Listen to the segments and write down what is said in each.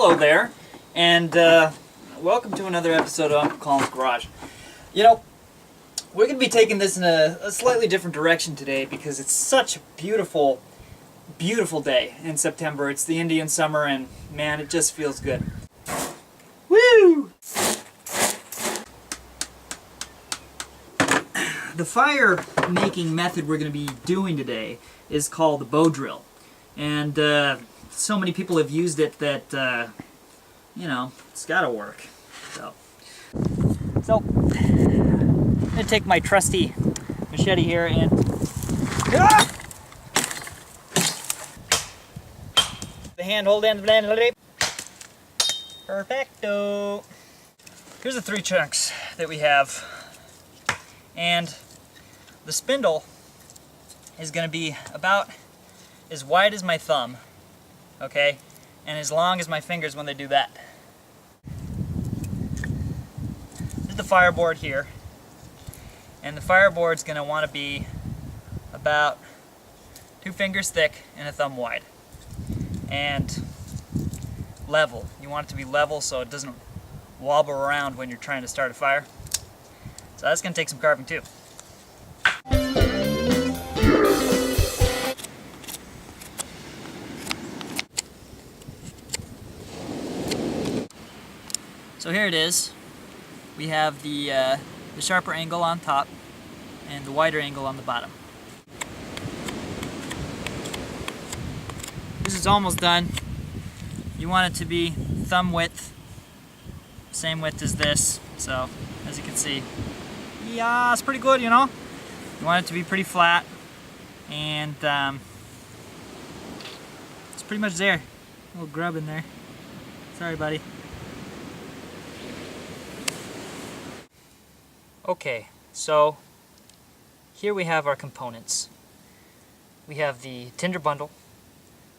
Hello there, and welcome to another episode of Uncle Colin's Garage. You know, we're going to be taking this in a slightly different direction today because it's such a beautiful, beautiful day in September. It's the Indian summer, and man, it just feels good. Woo! The fire making method we're going to be doing today is called the bow drill, and so many people have used it that you know, it's got to work. So I'm going to take my trusty machete here and the handhold end of the perfecto. Here's the 3 chunks that we have, and the spindle is going to be about as wide as my thumb, okay, and as long as my fingers when they do that. This is the fireboard here, and the fireboard's going to want to be about 2 fingers thick and a thumb wide, and level. You want it to be level so it doesn't wobble around when you're trying to start a fire. So that's going to take some carving too. So here it is. We have the sharper angle on top and the wider angle on the bottom. This is almost done. You want it to be thumb width, same width as this. So as you can see, yeah, it's pretty good, you know. You want it to be pretty flat, and it's pretty much there. A little grub in there. Sorry, buddy. Okay, so here we have our components. We have the tinder bundle.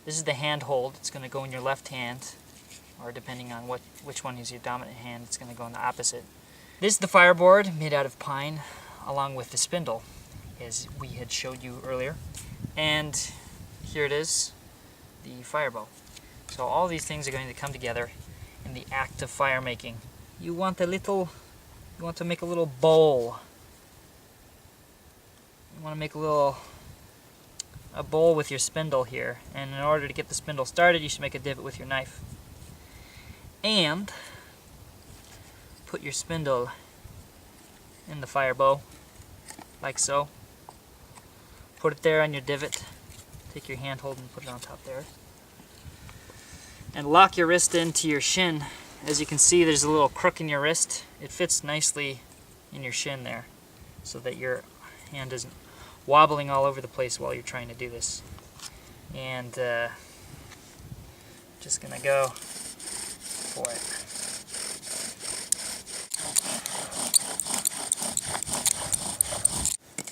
This is the hand hold. It's going to go in your left hand, or depending on which one is your dominant hand, it's going to go in the opposite. This is the fireboard made out of pine, along with the spindle, as we had showed you earlier. And here it is, the fire bow. So all these things are going to come together in the act of fire making. You want to make a little bowl. You want to make a bowl with your spindle here, and in order to get the spindle started, you should make a divot with your knife. And put your spindle in the fire bow, like so. Put it there on your divot. Take your handhold and put it on top there. And lock your wrist into your shin. As you can see, there's a little crook in your wrist. It fits nicely in your shin there, so that your hand isn't wobbling all over the place while you're trying to do this. And just gonna go for it.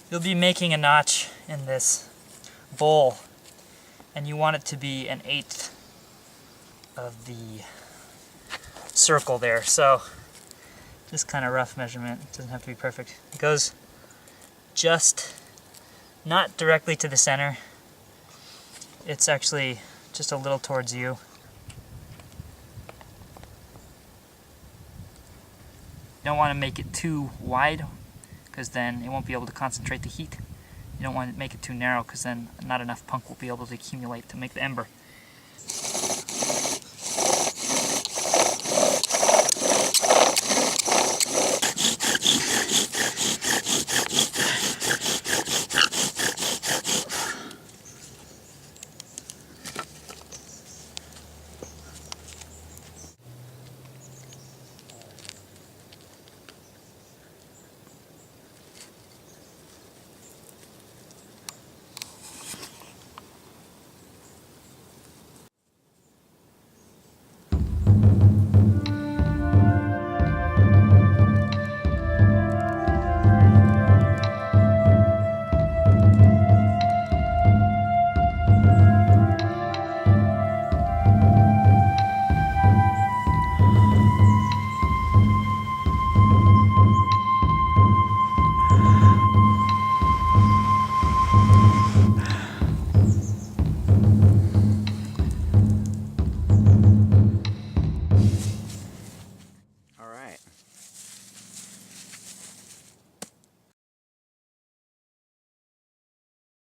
You'll be making a notch in this bowl, and you want it to be 1/8 of the circle there. So just kind of rough measurement. It doesn't have to be perfect. It goes just not directly to the center. It's actually just a little towards you. You don't want to make it too wide, because then it won't be able to concentrate the heat. You don't want to make it too narrow, because then not enough punk will be able to accumulate to make the ember.